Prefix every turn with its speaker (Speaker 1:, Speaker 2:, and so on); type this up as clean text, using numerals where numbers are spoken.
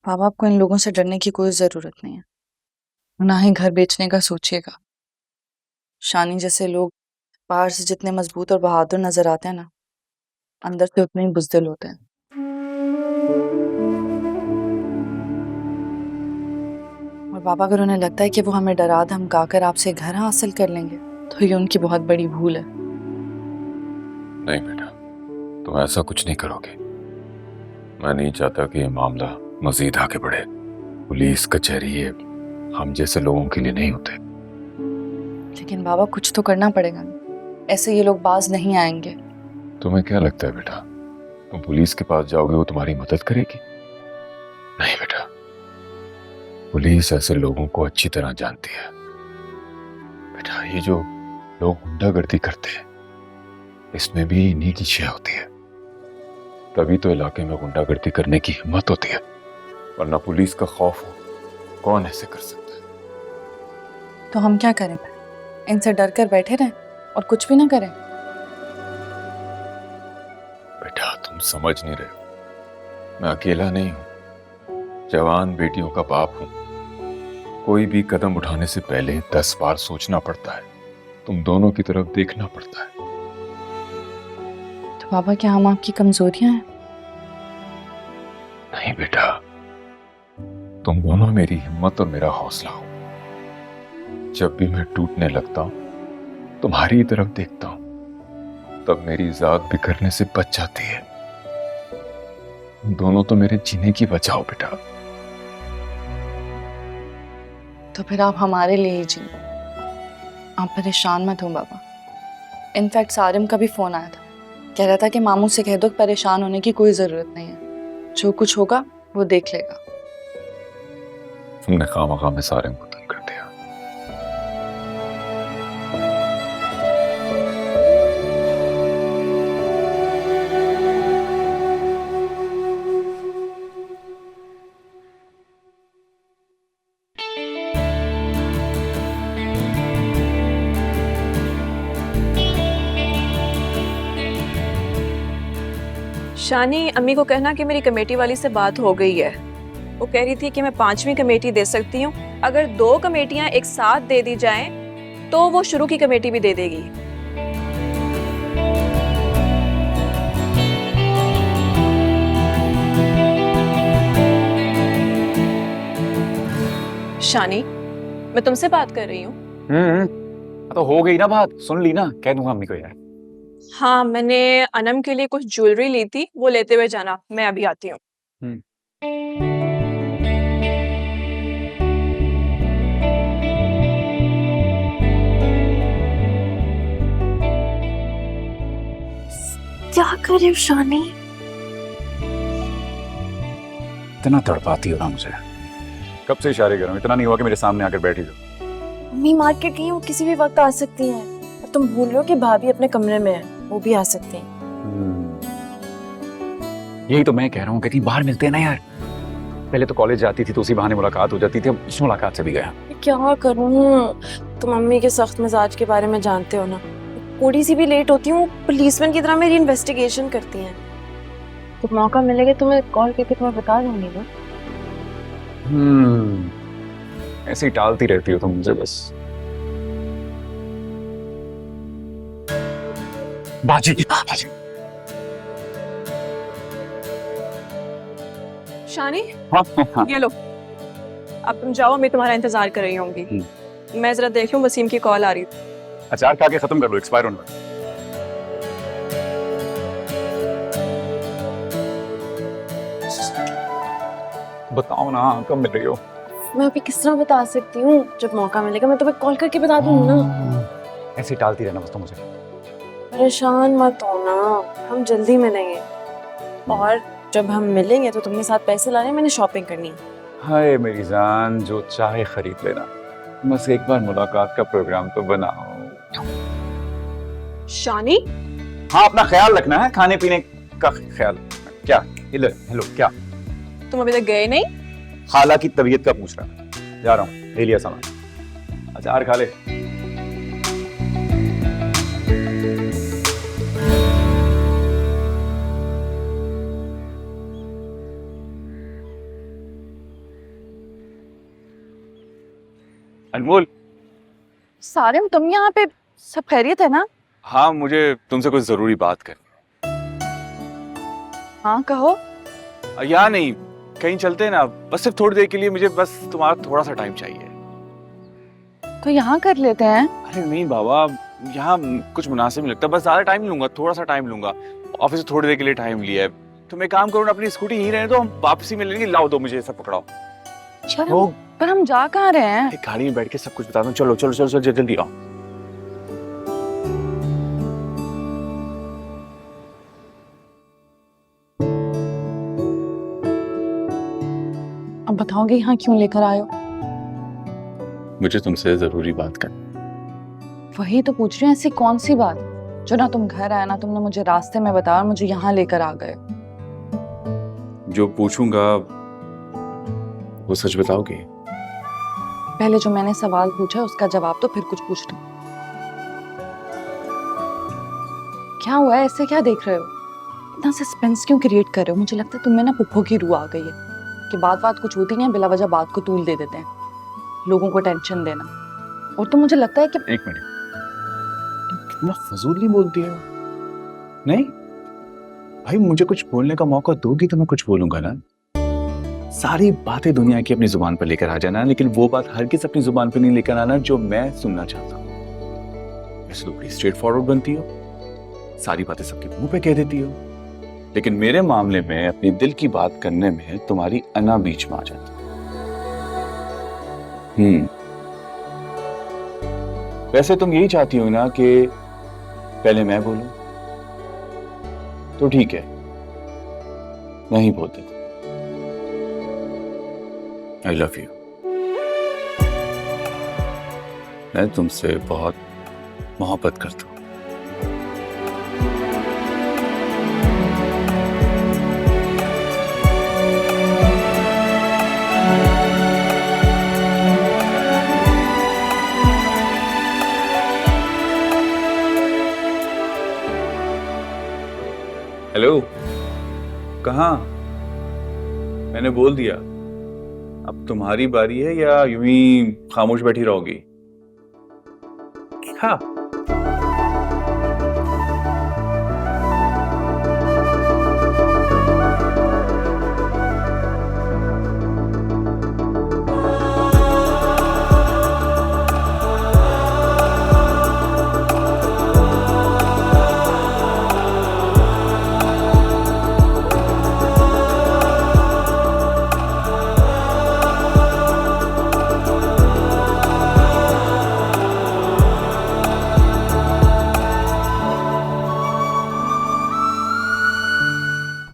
Speaker 1: पापा आपको इन लोगों से डरने की कोई जरूरत नहीं है। ना ही घर बेचने का सोचिएगा। शानी जैसे लोग बाहर से जितने मजबूत और बहादुर नजर आते हैं ना, अंदर से उतने ही बुज़दिल होते हैं। और पापा अगर उन्हें लगता है कि वो हमें डरा धमका कर आपसे घर हासिल कर लेंगे तो ये उनकी बहुत बड़ी भूल है।
Speaker 2: नहीं बेटा, तुम ऐसा कुछ नहीं करोगे। मैं नहीं चाहता कि ये मामला मजीद आगे बढ़े। पुलिस कचहरी ये हम जैसे लोगों के लिए नहीं होते।
Speaker 1: लेकिन बाबा कुछ तो करना पड़ेगा ना, ऐसे ये लोग बाज नहीं आएंगे।
Speaker 2: तुम्हें क्या लगता है बेटा, तुम पुलिस के पास जाओगे वो तुम्हारी मदद करेगी? नहीं बेटा, पुलिस ऐसे लोगों को अच्छी तरह जानती है। बेटा, ये जो लोग गुंडागर्दी करते हैं इसमें भी इन्हीं की शय होती है। तभी तो इलाके में गुंडागर्दी करने की हिम्मत होती है, वरना पुलिस का खौफ हो कौन ऐसे कर सकता है।
Speaker 1: तो हम क्या करें? इनसे डर कर बैठे रहें और कुछ भी ना करें?
Speaker 2: बेटा, तुम समझ नहीं रहे हो। मैं अकेला नहीं हूं, जवान बेटियों का बाप हूं। कोई भी कदम उठाने से पहले 10 बार सोचना पड़ता है। तुम दोनों की तरफ देखना पड़ता है।
Speaker 1: तो पापा क्या हम आपकी कमजोरियां हैं?
Speaker 2: नहीं बेटा, तुम दोनों मेरी हिम्मत और मेरा हौसला हो। जब भी मैं टूटने लगता हूं, तुम्हारी तरफ देखता हूं, तब मेरी जात बिखरने से बच जाती है। तुम दोनों तो मेरे जीने की वजह हो बेटा।
Speaker 1: तो फिर आप हमारे लिए ही जिए। आप परेशान मत हो बाबा। इनफैक्ट सारिम का भी फोन आया था, कह रहा था कि मामू से कह दो परेशान होने की कोई जरूरत नहीं है, जो कुछ होगा वो देख लेगा।
Speaker 2: तुमने खामखा में सारे को तंग कर दिया।
Speaker 3: शानी, अम्मी को कहना कि मेरी कमेटी वाली से बात हो गई है। वो कह रही थी कि मैं 5वीं कमेटी दे सकती हूँ। अगर 2 कमेटियां एक साथ दे दी जाएं, तो वो शुरू की कमेटी भी दे देगी। शानी, मैं तुमसे बात कर रही हूँ।
Speaker 4: तो हो गई ना बात, सुन ली ना, कह दूंगा अम्मी को यार।
Speaker 3: हाँ, मैंने अनम के लिए कुछ ज्वेलरी ली थी, वो लेते हुए जाना। मैं अभी आती हूँ।
Speaker 5: क्या करे शानी?
Speaker 4: इतना तड़पाती हो ना मुझे। कब से इशारे कर रहा हूं, इतना नहीं हुआ कि मेरे सामने आकर बैठी हो।
Speaker 5: मम्मी मार्केट गई, वो किसी भी वक्त आ सकती हैं। और तुम भूल रहे हो कि भाभी अपने कमरे में है, वो भी आ सकती हैं।
Speaker 4: यही तो मैं कह रहा हूँ, कहती बाहर मिलते हैं ना यार। पहले तो कॉलेज जाती थी तो उसी बहाने मुलाकात हो जाती थी, अब इस मुलाकात से भी गया।
Speaker 5: क्या करूँ? तुम मम्मी के सख्त मिजाज के बारे में जानते हो ना। थोड़ी सी भी लेट होती हूँ, पुलिसमैन की तरह मेरी इन्वेस्टिगेशन करती हैं। तो मौका मिलेगा तो मैं कॉल करके तुम्हें बता दूंगी ना।
Speaker 4: ऐसे ही टालती रहती हो तुम मुझे बस। बाजी, बाजी।
Speaker 3: शानी,
Speaker 4: हाँ।
Speaker 3: ये लो, अब तुम जाओ, मैं तुम्हारा इंतजार कर रही होंगी। मैं जरा देख लूं, वसीम की कॉल आ रही थी।
Speaker 4: अचार खा के खत्म कर लो, एक्सपायर होने वाला। बताओ ना, कब मिल रही हो?
Speaker 5: मैं अभी किस तरह बता सकती हूँ? जब मौका मिलेगा मैं तुम्हें कॉल करके बता दूंगी ना।
Speaker 4: ऐसे ही टालती रहना बस तो मुझे।
Speaker 5: परेशान मत हो ना, हम जल्दी मिलेंगे। और जब हम मिलेंगे तो तुमने साथ पैसे लाने, मैंने शॉपिंग करनी है।
Speaker 4: हाय मेरी जान, जो चाहे खरीद लेना, बस एक बार मुलाकात का प्रोग्राम तो बनाओ।
Speaker 3: शानी,
Speaker 4: हाँ, अपना ख्याल रखना है, खाने पीने का ख्याल। क्या हेलो हेलो, क्या
Speaker 3: तुम अभी तक गए नहीं?
Speaker 4: खाला की तबीयत का पूछ रहा? जा रहा हूँ, ले लिया सामान। अचार खा ले। अनमोल।
Speaker 1: सारिम, तुम यहाँ पे? सब खैरियत है ना?
Speaker 4: हाँ, मुझे तुमसे कुछ जरूरी बात करनी।
Speaker 1: हाँ कहो।
Speaker 4: या नहीं, कहीं चलते हैं ना, बस सिर्फ थोड़ी देर के लिए। मुझे बस तुम्हारा थोड़ा सा टाइम चाहिए।
Speaker 1: तो यहाँ कर लेते हैं।
Speaker 4: अरे नहीं बाबा, यहाँ कुछ मुनासिब नहीं लगता। बस ज्यादा टाइम लूंगा, थोड़ा सा टाइम लूंगा। ऑफिस से थोड़ी देर के लिए टाइम लिया है। तुम एक काम करो ना, अपनी स्कूटी यहीं रहने दो, हम वापसी में लेंगे। लाओ दो मुझे, सब पकड़ाओ।
Speaker 1: चलो, पर हम जा कहाँ रहे हैं?
Speaker 4: एक गाड़ी में बैठ के सब कुछ बता दूं। चलो चलो चलो चलो, जल्दी आओ।
Speaker 1: अब बताओगे यहाँ क्यों लेकर आए हो?
Speaker 4: मुझे तुमसे जरूरी बात करनी।
Speaker 1: वही तो पूछ रही हूँ, ऐसी कौन सी बात जो ना तुम घर आए ना तुमने मुझे रास्ते में बताया और मुझे यहाँ लेकर आ गए?
Speaker 4: जो पूछूंगा वो सच बताओगे?
Speaker 1: पहले जो मैंने सवाल पूछा उसका जवाब तो फिर कुछ पूछ लो। क्या हुआ है, ऐसे क्या देख रहे हो? इतना सस्पेंस क्यों क्रिएट कर रहे हो? मुझे लगता है तुम्हें ना पुप्पो की रूह आ गई है कि बात कुछ होती नहीं है, बिला वजह बात को तूल दे देते हैं, लोगों को टेंशन देना। और तो मुझे लगता है कि
Speaker 4: एक मिनट, कितना फजूल नहीं बोलती है। नहीं भाई, मुझे कुछ बोलने का मौका दोगी तो मैं कुछ बोलूंगा ना। सारी बातें दुनिया की अपनी जुबान पर लेकर आ जाना, लेकिन वो बात हर किस अपनी जुबान पर नहीं लेकर आना जो मैं सुनना चाहता हूँ। वैसे तो बड़ी स्ट्रेट फॉरवर्ड बनती हो, सारी बातें सबके मुंह पे कह देती हो, लेकिन मेरे मामले में अपनी दिल की बात करने में तुम्हारी अना बीच में आ जाती। वैसे तुम यही चाहती हो ना कि पहले मैं बोलूं, तो ठीक है, नहीं बोलते। I love you. मैं तुमसे बहुत मोहब्बत करता हूं। हेलो, कहाँ? मैंने बोल दिया, अब तुम्हारी बारी है, या यूं ही खामोश बैठी रहोगी? हाँ।